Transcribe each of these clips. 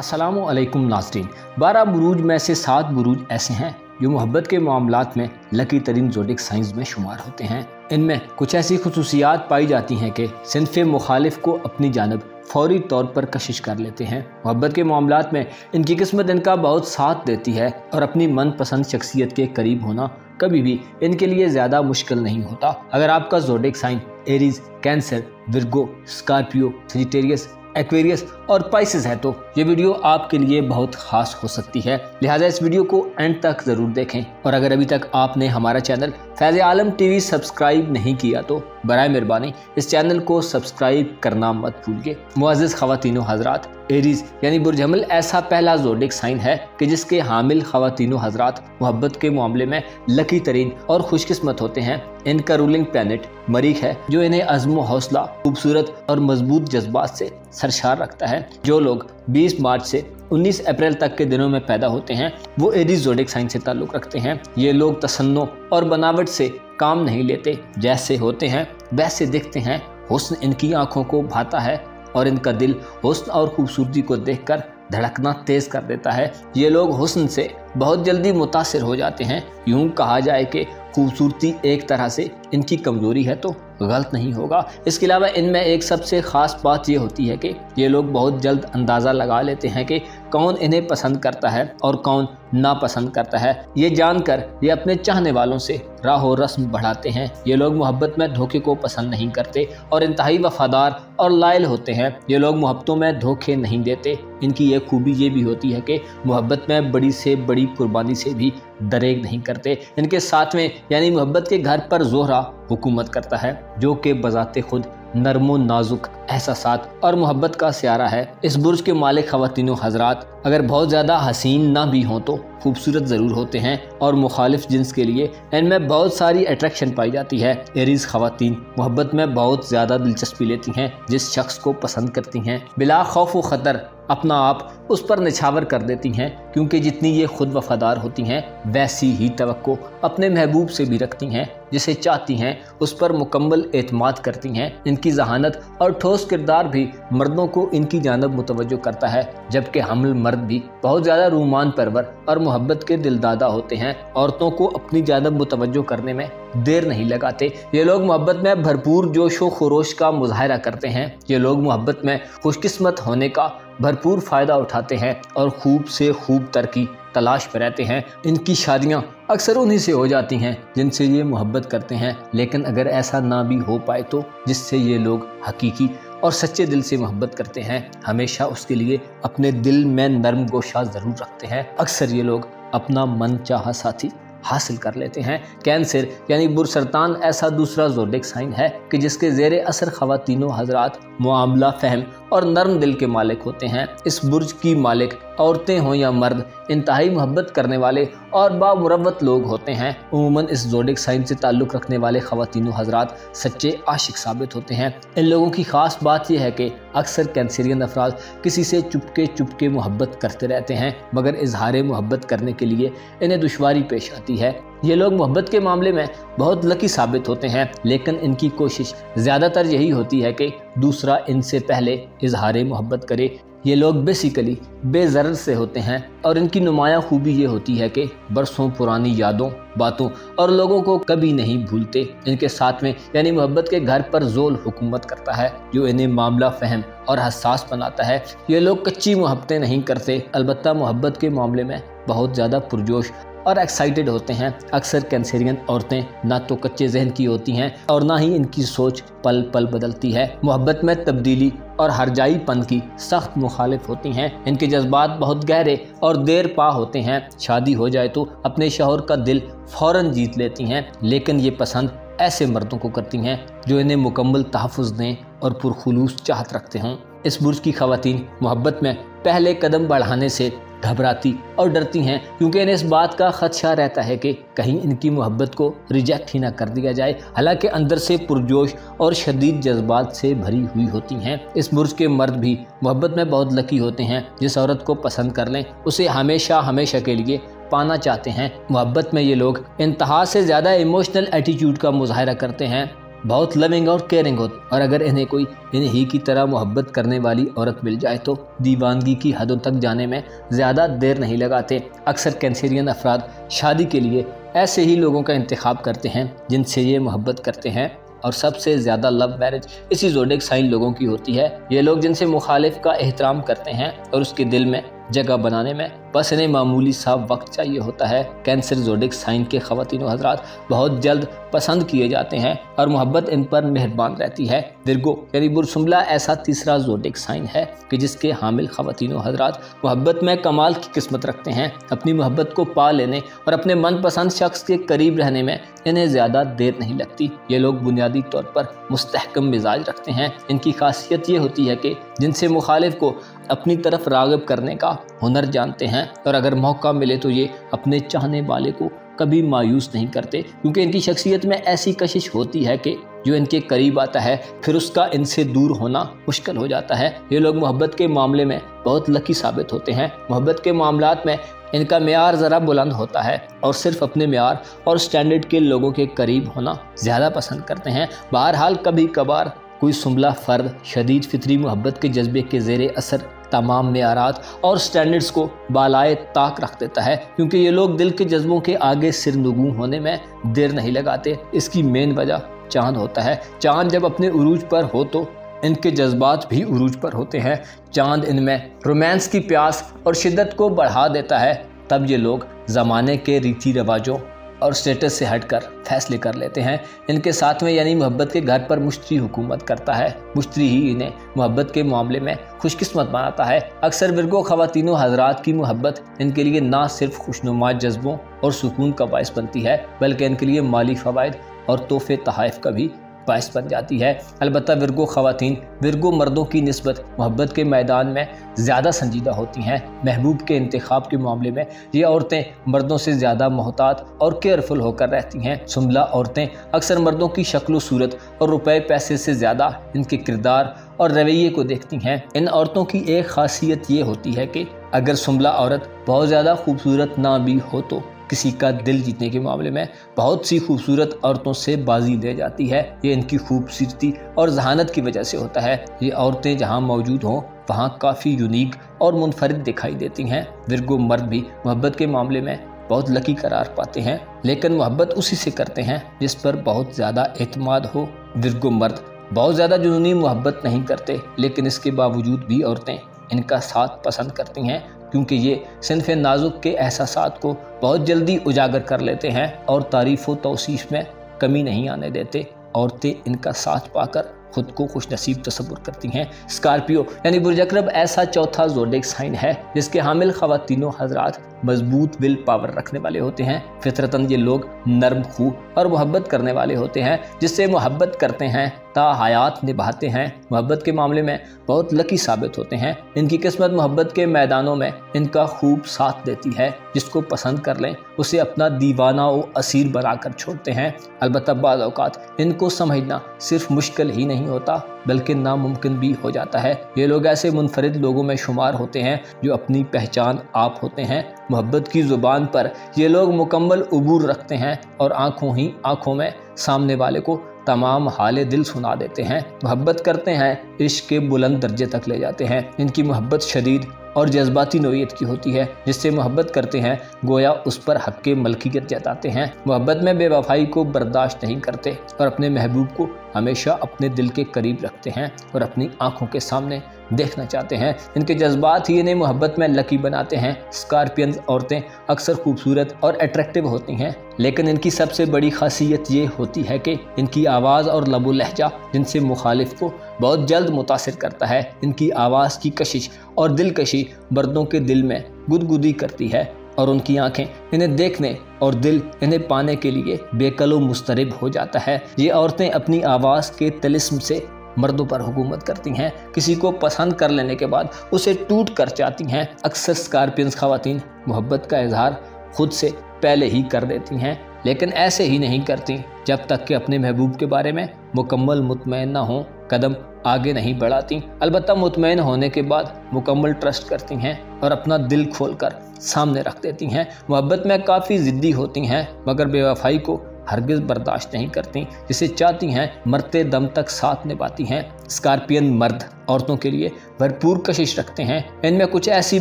अस्सलाम वालेकुम नाज़रीन। 12 बुरूज में से 7 बुरूज ऐसे हैं जो मोहब्बत के मामलात में लकी तरीन ज़ोडिक साइंस में शुमार होते हैं। इनमें कुछ ऐसी खुसूसियात पाई जाती हैं कि सिन्फ़े मुखालिफ को अपनी जानब फौरी तौर पर कशिश कर लेते हैं। मोहब्बत के मामलात में इनकी किस्मत इनका बहुत साथ देती है और अपनी मनपसंद शख्सियत के करीब होना कभी भी इनके लिए ज़्यादा मुश्किल नहीं होता। अगर आपका zodiac sign Aries, Cancer, Virgo, Scorpio, Sagittarius, Aquarius और पाइसेस है तो ये वीडियो आपके लिए बहुत खास हो सकती है, लिहाजा इस वीडियो को एंड तक ज़रूर देखें। और अगर अभी तक आपने हमारा चैनल फैज़ आलम टीवी सब्सक्राइब नहीं किया तो बराए मेहरबानी इस चैनल को सब्सक्राइब करना मत भूलिए। मुअज़्ज़िज़ ख़वातीनो हज़रात, एरीज यानी बुर्ज हमल ऐसा पहला ज़ोडिक साइन है कि जिसके हामिल ख़वातीनो हज़रात मोहब्बत के मामले में लकी तरीन और खुशकिस्मत होते हैं। इनका रूलिंग प्लैनेट मरीख है जो इन्हें अज़्म हौसला, खूबसूरत और मजबूत जज्बात से सरशार रखता है। जो लोग 20 मार्च से 19 अप्रैल तक के दिनों में पैदा होते हैं वो एरीज ज़ोडिक साइन से ताल्लुक़ रखते हैं। ये लोग तसन्नो और बनावट से काम नहीं लेते, जैसे होते हैं वैसे दिखते हैं। हुस्न इनकी आंखों को भाता है और इनका दिल हुस्न और खूबसूरती को देखकर धड़कना तेज़ कर देता है। ये लोग हुस्न से बहुत जल्दी मुतासिर हो जाते हैं। यूं कहा जाए कि खूबसूरती एक तरह से इनकी कमज़ोरी है तो गलत नहीं होगा। इसके अलावा इनमें एक सबसे ख़ास बात ये होती है कि ये लोग बहुत जल्द अंदाज़ा लगा लेते हैं कि कौन इन्हें पसंद करता है और कौन नापसंद करता है। ये जानकर ये अपने चाहने वालों से राहो रस्म बढ़ाते हैं। ये लोग मोहब्बत में धोखे को पसंद नहीं करते और इंतहाई वफादार और लायल होते हैं। ये लोग मोहब्बतों में धोखे नहीं देते। इनकी एक खूबी ये भी होती है कि मोहब्बत में बड़ी से बड़ी कुर्बानी से भी दरेग नहीं करते। इनके साथ में यानी मोहब्बत के घर पर ज़ोहरा हुकूमत करता है जो कि बज़ाते खुद नरमो नाजुक एहसासात और मोहब्बत का स्यारा है। इस बुर्ज के मालिक ख़वातीनो हज़रात अगर बहुत ज़्यादा हसीन ना भी हों तो खूबसूरत ज़रूर होते हैं और मुखालिफ जिन्स के लिए इनमें बहुत सारी अट्रैक्शन पाई जाती है। एरीज ख़वातीन मोहब्बत में बहुत ज़्यादा दिलचस्पी लेती हैं। जिस शख्स को पसंद करती हैं बिला खौफ व ख़तर अपना आप उस पर निछावर कर देती हैं, क्योंकि जितनी ये खुद वफादार होती हैं वैसी ही तवक्को अपने महबूब से भी रखती हैं। जिसे चाहती हैं उस पर मुकम्मल एतमाद करती हैं। इनकी जहानत और ठोस किरदार भी मर्दों को इनकी जानब मुतवज्जो करता है, जबकि हमल मर्द भी बहुत ज़्यादा रूमान परवर और मोहब्बत के दिलदादा होते हैं। औरतों को अपनी जानब मुतवज्जो करने में देर नहीं लगाते। ये लोग मोहब्बत में भरपूर जोश व खरोश का मुजाहरा करते हैं। ये लोग मोहब्बत में खुशकिस्मत होने का भरपूर फ़ायदा उठाते हैं और खूब से खूब तरक्की तलाश में रहते हैं। इनकी शादियाँ अक्सर उन्हीं से हो जाती हैं जिनसे ये मोहब्बत करते हैं, लेकिन अगर ऐसा ना भी हो पाए तो जिससे ये लोग हकीकी और सच्चे दिल से मोहब्बत करते हैं हमेशा उसके लिए अपने दिल में नरम गोशा ज़रूर रखते हैं। अक्सर ये लोग अपना मन चाहा साथी हासिल कर लेते हैं। कैंसर यानी बुरसरतान ऐसा दूसरा ज़ोडिक साइन है कि जिसके ज़ेरे असर ख़वातीनो हज़रात मुआमला फ़हम और नरम दिल के मालिक होते हैं। इस बुर्ज की मालिक औरतें हों या मर्द इंतहाई मोहब्बत करने वाले और बामुरव्वत लोग होते हैं। उमूमन इस ज़ोडिक साइन से ताल्लुक़ रखने वाले ख़वातीनो हज़रात सच्चे आशिक साबित होते हैं। इन लोगों की ख़ास बात यह है कि अक्सर कैंसरियन अफराद किसी से चुपके मोहब्बत करते रहते हैं, मगर इजहार मोहब्बत करने के लिए इन्हें दुश्वारी पेश आती है। ये लोग मोहब्बत के मामले में बहुत लकी साबित होते हैं, लेकिन इनकी कोशिश ज़्यादातर यही होती है कि दूसरा इनसे पहले इजहार मोहब्बत करे। ये लोग बेसिकली बेज़रर से होते हैं और इनकी नुमायाँ खूबी ये होती है कि बरसों पुरानी यादों, बातों और लोगों को कभी नहीं भूलते। इनके साथ में यानी मोहब्बत के घर पर ज़ोल हुकूमत करता है जो इन्हें मामला फ़हम और हसास बनाता है। ये लोग कच्ची मोहब्बतें नहीं करते, अलबत्ता मोहब्बत के मामले में बहुत ज़्यादा पुरजोश और एक्साइटेड होते हैं। अक्सर कैंसरियन औरतें ना तो कच्चे जहन की होती हैं और ना ही इनकी सोच पल पल बदलती है। मोहब्बत में तब्दीली और हरजाईपन की सख्त मुखालिफ होती हैं। इनके जज्बात बहुत गहरे और देर पा होते हैं। शादी हो जाए तो अपने शौहर का दिल फ़ौरन जीत लेती हैं, लेकिन ये पसंद ऐसे मर्दों को करती हैं जो इन्हें मुकम्मल तहफ़्फ़ुज़ दें और पुरखुलूस चाहत रखते हों। इस बुर्ज की ख़वातीन मोहब्बत में पहले कदम बढ़ाने से घबराती और डरती हैं, क्योंकि इन्हें इस बात का खदशा रहता है कि कहीं इनकी मोहब्बत को रिजेक्ट ही ना कर दिया जाए। हालांकि अंदर से पुरजोश और शदीद जज्बात से भरी हुई होती हैं। इस बुर्ज के मर्द भी मोहब्बत में बहुत लकी होते हैं। जिस औरत को पसंद कर लें उसे हमेशा के लिए पाना चाहते हैं। मोहब्बत में ये लोग इंतहा से ज़्यादा इमोशनल एटीट्यूड का मुजाहरा करते हैं बहुत लविंग और केयरिंग होती, और अगर इन्हें कोई इन्हीं की तरह मोहब्बत करने वाली औरत मिल जाए तो दीवानगी की हदों तक जाने में ज़्यादा देर नहीं लगाते। अक्सर कैंसरियन अफराद शादी के लिए ऐसे ही लोगों का इंतखाब करते हैं जिनसे ये मोहब्बत करते हैं, और सबसे ज़्यादा लव मैरिज इसी ज़ोडिएक साइन लोगों की होती है। ये लोग जिनसे मुखालिफ का एहतराम करते हैं और उसके दिल में जगह बनाने में बस इन्हें मामूली सा वक्त चाहिए होता है। कैंसर ज़ोडिएक साइन के ख़वातीन हज़रात बहुत जल्द पसंद किए जाते हैं और मोहब्बत इन पर मेहरबान रहती है। विर्गो यानी बुरसुम्बला ऐसा तीसरा ज़ोडिएक साइन है कि जिसके हामिल ख़वातीन हज़रात मोहब्बत में कमाल की किस्मत रखते हैं। अपनी मोहब्बत को पा लेने और अपने मनपसंद शख्स के करीब रहने में इन्हें ज़्यादा देर नहीं लगती। ये लोग बुनियादी तौर पर मुस्तहकम मिजाज रखते हैं। इनकी खासियत ये होती है कि जिनसे मुखालिफ को अपनी तरफ राग़िब करने का हुनर जानते हैं, और अगर मौका मिले तो ये अपने चाहने वाले को कभी मायूस नहीं करते, क्योंकि इनकी शख्सियत में ऐसी कशिश होती है कि जो इनके करीब आता है फिर उसका इनसे दूर होना मुश्किल हो जाता है। ये लोग मोहब्बत के मामले में बहुत लकी साबित होते हैं। मोहब्बत के मामलात में इनका मेयार ज़रा बुलंद होता है और सिर्फ अपने मेयार और स्टैंडर्ड के लोगों के करीब होना ज़्यादा पसंद करते हैं। बहरहाल कभी कभार कोई सुंबला फ़र्द शदीद फितरी मोहब्बत के जज्बे के ज़ेरे असर तमाम मेयारात और स्टैंडर्ड्स को बालाए ताक रख देता है, क्योंकि ये लोग दिल के जज्बों के आगे सिरनगू होने में देर नहीं लगाते। इसकी मेन वजह चांद होता है। चांद जब अपने उरूज पर हो तो इनके जज्बात भी उरूज पर होते हैं। चांद इनमें रोमांस की प्यास और शिद्दत को बढ़ा देता है। तब ये लोग ज़माने के रीति रिवाजों और स्टेटस से हटकर फैसले कर लेते हैं। इनके साथ में यानी मोहब्बत के घर पर मुश्तरी हुकूमत करता है। मुश्तरी ही इन्हें मोहब्बत के मामले में खुशकिस्मत बनाता है। अक्सर विर्गो ख़वातीनों हज़रात की मोहब्बत इनके लिए ना सिर्फ खुशनुमा जज्बों और सुकून का बायस बनती है, बल्कि इनके लिए माली फ़वाइद और तोहफ़े तहाइफ का भी बायस बन जाती है। अलबत्ता विर्गो ख़वातीन विर्गो मर्दों की निस्बत मोहब्बत के मैदान में ज़्यादा संजीदा होती हैं। महबूब के इंतखाब के मामले में ये औरतें मर्दों से ज़्यादा मोहतात और केयरफुल होकर रहती हैं। सुंबला औरतें अक्सर मर्दों की शक्ल सूरत और रुपए पैसे से ज़्यादा इनके किरदार और रवैये को देखती हैं। इन औरतों की एक खासियत ये होती है कि अगर सुंबला औरत बहुत ज़्यादा खूबसूरत ना भी हो तो किसी का दिल जीतने के मामले में बहुत सी खूबसूरत औरतों से बाजी दे जाती है। ये इनकी खूबसूरती और जहानत की वजह से होता है। ये औरतें जहाँ मौजूद हों वहाँ काफ़ी यूनिक और मुनफरिद दिखाई देती हैं। विर्गो मर्द भी मोहब्बत के मामले में बहुत लकी करार पाते हैं, लेकिन मोहब्बत उसी से करते हैं जिस पर बहुत ज़्यादा एतमाद हो। विर्गो मर्द बहुत ज़्यादा जुनूनी मोहब्बत नहीं करते, लेकिन इसके बावजूद भी औरतें इनका साथ पसंद करती हैं, क्योंकि ये सिनफ़े नाजुक के एहसासात को बहुत जल्दी उजागर कर लेते हैं और तारीफ़ व तौसीफ़ में कमी नहीं आने देते। औरतें इनका साथ पाकर खुद को खुश नसीब तस्वुर करती हैं। स्कॉर्पियो यानी बुर्ज अकरब ऐसा चौथा ज़ोडिएक साइन है जिसके हामिल ख़वातीनों हज़रात मजबूत विल पावर रखने वाले होते हैं। फितरतन ये लोग नरम खू और मोहब्बत करने वाले होते हैं, जिससे मोहब्बत करते हैं ता हयात निभाते हैं। मोहब्बत के मामले में बहुत लकी साबित होते हैं। इनकी किस्मत मोहब्बत के मैदानों में इनका खूब साथ देती है। जिसको पसंद कर लें उसे अपना दीवाना व असीर बनाकर छोड़ते हैं। अलबत्ता बाज़ औक़ात इनको समझना सिर्फ मुश्किल ही नहीं होता बल्कि नामुमकिन भी हो जाता है। ये लोग ऐसे मुनफरिद लोगों में शुमार होते हैं जो अपनी पहचान आप होते हैं। मोहब्बत की ज़ुबान पर ये लोग मुकम्मल उबूर रखते हैं और आँखों ही आँखों में सामने वाले को तमाम हाले दिल सुना देते हैं। मोहब्बत करते हैं, इश्क के बुलंद दर्जे तक ले जाते हैं। इनकी मोहब्बत शदीद और जज्बाती नोयत की होती है। जिससे मोहब्बत करते हैं गोया उस पर हक के मलकियत जताते हैं। मोहब्बत में बेवफाई को बर्दाश्त नहीं करते और अपने महबूब को हमेशा अपने दिल के करीब रखते हैं और अपनी आंखों के सामने देखना चाहते हैं। इनके जज्बात ही इन्हें मोहब्बत में लकी बनाते हैं। स्कॉर्पियन औरतें अक्सर खूबसूरत और अट्रैक्टिव होती हैं, लेकिन इनकी सबसे बड़ी खासियत ये होती है कि इनकी आवाज़ और लबो लहजा जिनसे मुखालिफ को बहुत जल्द मुतासिर करता है। इनकी आवाज़ की कशिश और दिलकशी मर्दों के दिल में गुदगुदी करती है और उनकी आंखें इन्हें देखने और दिल इन्हें पाने के लिए बेकलो मुस्तरिब हो जाता है। ये औरतें अपनी आवाज़ के तिलिस्म से मर्दों पर हुकूमत करती हैं। किसी को पसंद कर लेने के बाद उसे टूट कर चाहती हैं। अक्सर स्कॉर्पियंस ख़वातीन मोहब्बत का इजहार खुद से पहले ही कर देती हैं, लेकिन ऐसे ही नहीं करती जब तक कि अपने महबूब के बारे में मुकम्मल मुतमईन ना हो, कदम आगे नहीं बढ़ाती। अलबत्ता मुतमईन होने के बाद मुकम्मल ट्रस्ट करती हैं और अपना दिल खोलकर सामने रख देती हैं। मोहब्बत में काफ़ी ज़िद्दी होती हैं, मगर बेवफाई को हरगिज बर्दाश्त नहीं करती, जिसे चाहती हैं मरते दम तक साथ निभाती हैं। स्कॉर्पियन मर्द औरतों के लिए भरपूर कशिश रखते हैं। इनमें कुछ ऐसी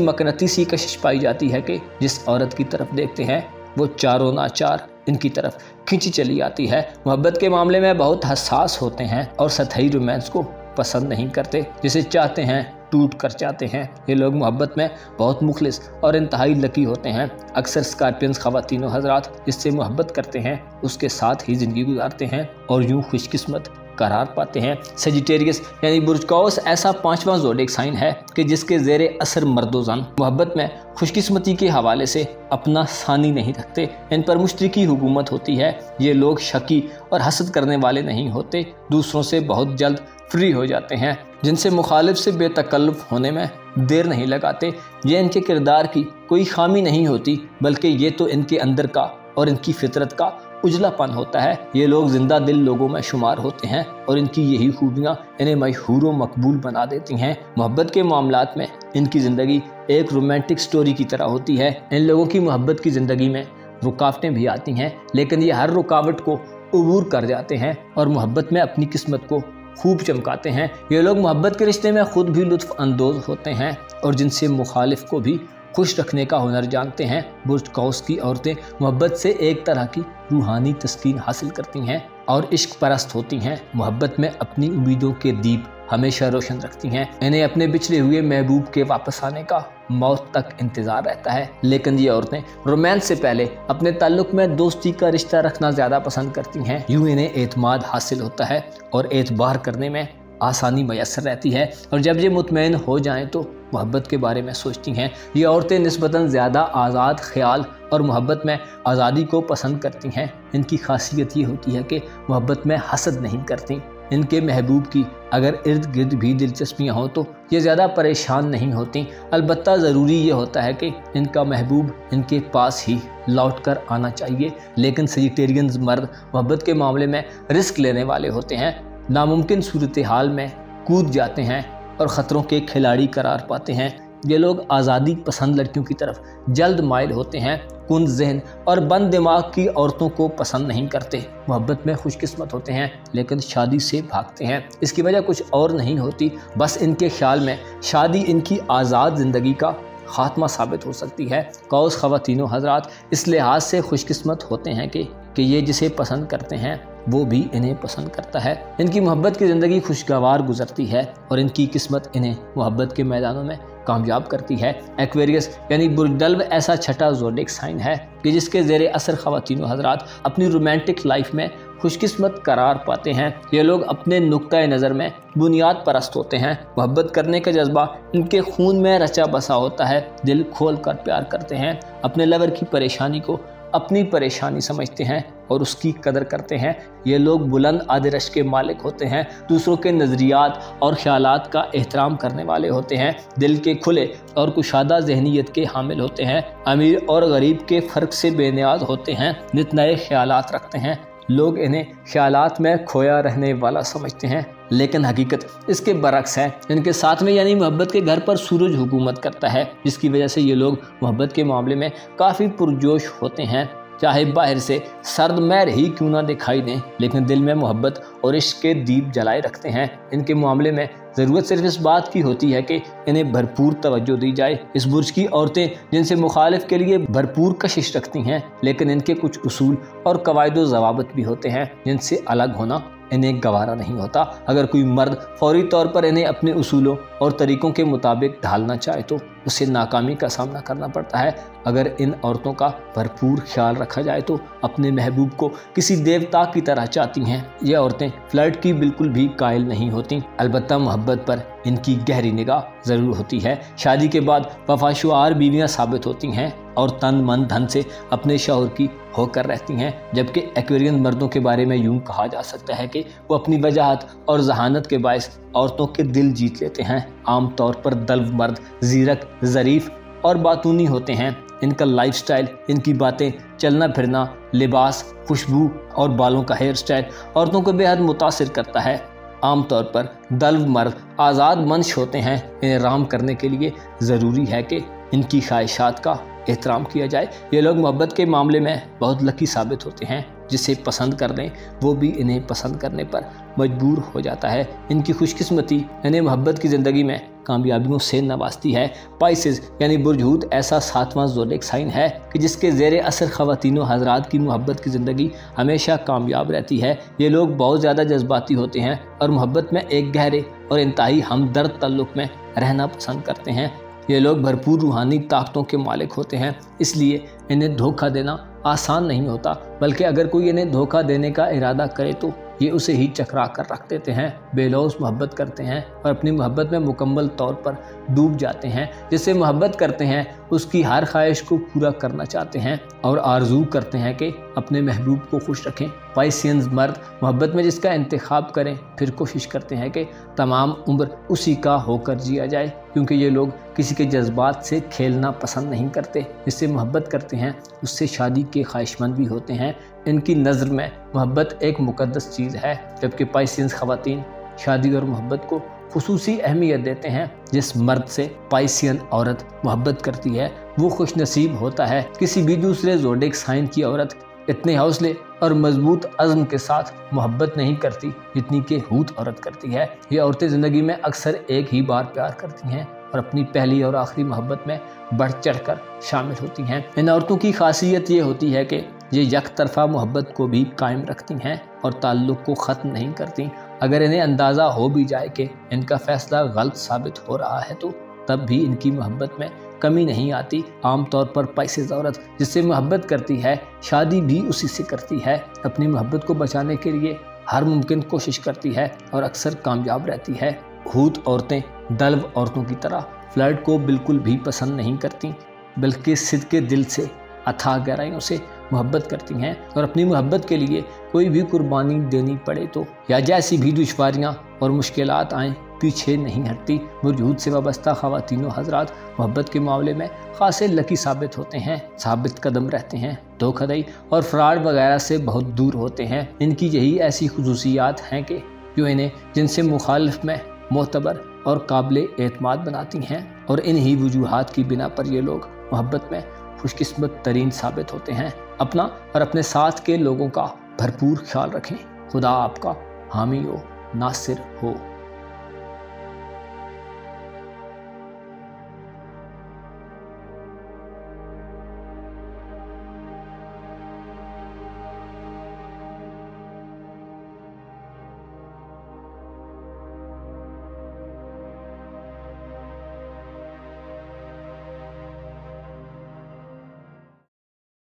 मकनतीसी कशिश पाई जाती है कि जिस औरत की तरफ देखते हैं वो चारों नाचार इनकी तरफ खींची चली आती है। मोहब्बत के मामले में बहुत हसास होते हैं और सतही रोमांस को पसंद नहीं करते, जिसे चाहते हैं टूट कर चाहते हैं। ये लोग मोहब्बत में बहुत मुखलिस और इंतहाई लकी होते हैं। अक्सर स्कॉर्पियंस ख़वातीनो हज़रात जिससे मोहब्बत करते हैं उसके साथ ही ज़िंदगी गुजारते हैं और यूं खुशकिस्मत करार पाते हैं। सेजिटेरियस यानी बुर्ज कौस ऐसा 5वां ज़ोडिएक साइन है कि जिसके ज़ेरे असर मर्दोज़न मोहब्बत में खुशकिस्मती के हवाले से अपना सानी नहीं रखते। इन पर मुश्तरकी हुकूमत होती है। ये लोग शकी और हसद करने वाले नहीं होते, दूसरों से बहुत जल्द फ्री हो जाते हैं, जिनसे मुखालिफ से बेतकल्लुफ़ होने में देर नहीं लगाते। ये इनके किरदार की कोई खामी नहीं होती, बल्कि ये तो इनके अंदर का और इनकी फितरत का उजलापन होता है। ये लोग जिंदा दिल लोगों में शुमार होते हैं और इनकी यही खूबियाँ इन्हें मशहूर व मकबूल बना देती हैं। मोहब्बत के मामलात में इनकी ज़िंदगी एक रोमांटिक स्टोरी की तरह होती है। इन लोगों की मोहब्बत की ज़िंदगी में रुकावटें भी आती हैं, लेकिन ये हर रुकावट को अबूर कर जाते हैं और मोहब्बत में अपनी किस्मत को खूब चमकाते हैं। ये लोग मोहब्बत के रिश्ते में खुद भी लुत्फ़ अंदोज़ होते हैं और जिनसे मुखालिफ को भी खुश रखने का हुनर जानते हैं। बुर्ज कौस की औरतें मोहब्बत से एक तरह की रूहानी तस्कीन हासिल करती हैं और इश्क परस्त होती हैं। मोहब्बत में अपनी उम्मीदों के दीप हमेशा रोशन रखती हैं। इन्हें अपने बिछड़े हुए महबूब के वापस आने का मौत तक इंतज़ार रहता है। लेकिन ये औरतें रोमांस से पहले अपने ताल्लुक़ में दोस्ती का रिश्ता रखना ज़्यादा पसंद करती हैं। यूँ इन्हें एतमाद हासिल होता है और एतबार करने में आसानी मैसर रहती है, और जब ये मुतमईन हो जाएं तो मोहब्बत के बारे में सोचती हैं। ये औरतें निस्बतन ज़्यादा आज़ाद ख्याल और मोहब्बत में आज़ादी को पसंद करती हैं। इनकी खासियत ये होती है कि मोहब्बत में हसद नहीं करती। इनके महबूब की अगर इर्द गिर्द भी दिलचस्पियाँ हों तो ये ज़्यादा परेशान नहीं होती। अलबत्ता ज़रूरी ये होता है कि इनका महबूब इनके पास ही लौट कर आना चाहिए। लेकिन सेजिटेरियंस मर्द मोहब्बत के मामले में रिस्क लेने वाले होते हैं, नामुमकिन सूरत हाल में कूद जाते हैं और ख़तरों के खिलाड़ी करार पाते हैं। ये लोग आज़ादी पसंद लड़कियों की तरफ जल्द माइल होते हैं, कुंद जहन और बंद दिमाग की औरतों को पसंद नहीं करते। मोहब्बत में खुशकिस्मत होते हैं लेकिन शादी से भागते हैं। इसकी वजह कुछ और नहीं होती, बस इनके ख्याल में शादी इनकी आज़ाद ज़िंदगी का खात्मा साबित हो सकती है। कौस ख़वातीनो हज़रात इस लिहाज से खुशकिस्मत होते हैं कि ये जिसे पसंद करते हैं वो भी इन्हें पसंद करता है। इनकी मोहब्बत की ज़िंदगी खुशगवार गुजरती है और इनकी किस्मत इन्हें मोहब्बत के मैदानों में कामयाब करती है। एक्वेरियस यानी बुर्ज डल्व ऐसा छठा ज़ोडिएक साइन है कि जिसके ज़ेरे असर ख़वातीनो हज़रात अपनी रोमांटिक लाइफ में खुशकिस्मत करार पाते हैं। ये लोग अपने नुक्ता नज़र में बुनियाद परस्त होते हैं। मोहब्बत करने का जज्बा इनके खून में रचा बसा होता है। दिल खोल कर प्यार करते हैं, अपने लवर की परेशानी को अपनी परेशानी समझते हैं और उसकी कदर करते हैं। ये लोग बुलंद आदरश के मालिक होते हैं, दूसरों के नज़रियात और ख्यालात का एहतराम करने वाले होते हैं, दिल के खुले और कुशादा जहनीत के हामिल होते हैं, अमीर और गरीब के फ़र्क से बेनियाज होते हैं, नित नए ख्यालात रखते हैं। लोग इन्हें ख्यालात में खोया रहने वाला समझते हैं, लेकिन हकीकत इसके बरक्स है। इनके साथ में यानी मोहब्बत के घर पर सूरज हुकूमत करता है, जिसकी वजह से ये लोग मोहब्बत के मामले में काफ़ी पुरजोश होते हैं। चाहे बाहर से सर्द मैर ही क्यों ना दिखाई दें, लेकिन दिल में मोहब्बत और इश्क के दीप जलाए रखते हैं। इनके मामले में ज़रूरत सिर्फ इस बात की होती है कि इन्हें भरपूर तवज्जो दी जाए। इस बुर्ज की औरतें जिनसे मुखालिफ के लिए भरपूर कशिश रखती हैं, लेकिन इनके कुछ उसूल और कवायद ज़वाबित भी होते हैं जिनसे अलग होना इन्हें गवारा नहीं होता। अगर कोई मर्द फौरी तौर पर इन्हें अपने उसूलों और तरीक़ों के मुताबिक ढालना चाहे तो उसे नाकामी का सामना करना पड़ता है। अगर इन औरतों का भरपूर ख्याल रखा जाए तो अपने महबूब को किसी देवता की तरह चाहती हैं। ये औरतें फ्लर्ट की बिल्कुल भी कायल नहीं होती, अलबत्ता मोहब्बत पर इनकी गहरी निगाह ज़रूर होती है। शादी के बाद वफाशुआर बीवियाँ साबित होती हैं और तन मन धन से अपने शौहर की होकर रहती हैं, जबकि एक्वेरियन मर्दों के बारे में यूं कहा जा सकता है कि वो अपनी वजाहत और जहानत के बायस औरतों के दिल जीत लेते हैं। आम तौर पर दल्व मर्द ज़ीरक, ज़रीफ़ और बातूनी होते हैं। इनका लाइफस्टाइल, इनकी बातें, चलना फिरना, लिबास, खुशबू और बालों का हेयर स्टाइल औरतों को बेहद मुतासिर करता है। आम तौर पर दल्व मर्द आज़ाद मंश होते हैं। इन्हें राम करने के लिए ज़रूरी है कि इनकी ख्वाहिशात का एहतराम किया जाए। ये लोग मोहब्बत के मामले में बहुत लकी साबित होते हैं। जिसे पसंद कर लें वो भी इन्हें पसंद करने पर मजबूर हो जाता है। इनकी खुशकिस्मती इन्हें मोहब्बत की ज़िंदगी में कामयाबियों से नवाजती है। पाइसेस यानी बुर्ज हूत ऐसा 7वां ज़ोडिएक साइन है कि जिसके ज़ेरे असर ख़वातीनो हज़रात की मोहब्बत की ज़िंदगी हमेशा कामयाब रहती है। ये लोग बहुत ज़्यादा जज्बाती होते हैं और मोहब्बत में एक गहरे और इंतहाई हमदर्द ताल्लुक़ में रहना पसंद करते हैं। ये लोग भरपूर रूहानी ताकतों के मालिक होते हैं, इसलिए इन्हें धोखा देना आसान नहीं होता, बल्कि अगर कोई इन्हें धोखा देने का इरादा करे तो ये उसे ही चकरा कर रख देते हैं। बेलौस मोहब्बत करते हैं और अपनी मोहब्बत में मुकम्मल तौर पर डूब जाते हैं। जिससे मोहब्बत करते हैं उसकी हर ख्वाहिश को पूरा करना चाहते हैं और आरजू करते हैं कि अपने महबूब को खुश रखें। पाइसियंस मर्द मोहब्बत में जिसका इंतखाब करें फिर कोशिश करते हैं कि तमाम उम्र उसी का होकर जिया जाए, क्योंकि ये लोग किसी के जज्बात से खेलना पसंद नहीं करते। जिससे मोहब्बत करते हैं उससे शादी के ख्वाहिशमंद भी होते हैं। इनकी नज़र में मोहब्बत एक मुकद्दस चीज़ है, जबकि पाइसियंस ख़वातीन शादी और मोहब्बत को खुसूसी अहमियत देते हैं। जिस मर्द से पाइसियन औरत मोहब्बत करती है वो खुश नसीब होता है। किसी भी दूसरे ज़ोडिएक साइन की औरत इतने हौसले और मजबूत अज़्म के साथ मोहब्बत नहीं करती जितनी कि हूत औरत करती है। ये औरतें ज़िंदगी में अक्सर एक ही बार प्यार करती हैं और अपनी पहली और आखिरी मोहब्बत में बढ़ चढ़ कर शामिल होती हैं। इन औरतों की खासियत ये होती है कि ये यक तरफा मोहब्बत को भी कायम रखती हैं और ताल्लुक़ को ख़त्म नहीं करती। अगर इन्हें अंदाज़ा हो भी जाए कि इनका फ़ैसला गलत साबित हो रहा है तो तब भी इनकी मोहब्बत में कमी नहीं आती। आमतौर पर पाइसेस औरत जिससे मोहब्बत करती है शादी भी उसी से करती है। अपनी मोहब्बत को बचाने के लिए हर मुमकिन कोशिश करती है और अक्सर कामयाब रहती है। हूत औरतें दल्व औरतों की तरह फ्लर्ट को बिल्कुल भी पसंद नहीं करती, बल्कि सिद्के दिल से अथाह गहराइयों से मोहब्बत करती हैं और अपनी मोहब्बत के लिए कोई भी कुर्बानी देनी पड़े तो या जैसी भी दुश्वारियाँ और मुश्किलात आएँ पीछे नहीं हटती। बुर्ज हूत से वाबस्ता ख़वातीनो हज़रात मोहब्बत के मामले में खासे लकी साबित होते हैं, साबित कदम रहते हैं, धोखाधड़ी और फ्रॉड वगैरह से बहुत दूर होते हैं। इनकी यही ऐसी खुसूसियात हैं कि जो इन्हें जिनसे मुखालिफ में मोतबर और काबिल एतमाद बनाती हैं और इन्हीं वजूहात की बिना पर ये लोग मोहब्बत में खुशकिस्मत तरीन साबित होते हैं। अपना और अपने साथ के लोगों का भरपूर ख्याल रखें। खुदा आपका हामी हो, नासिर हो।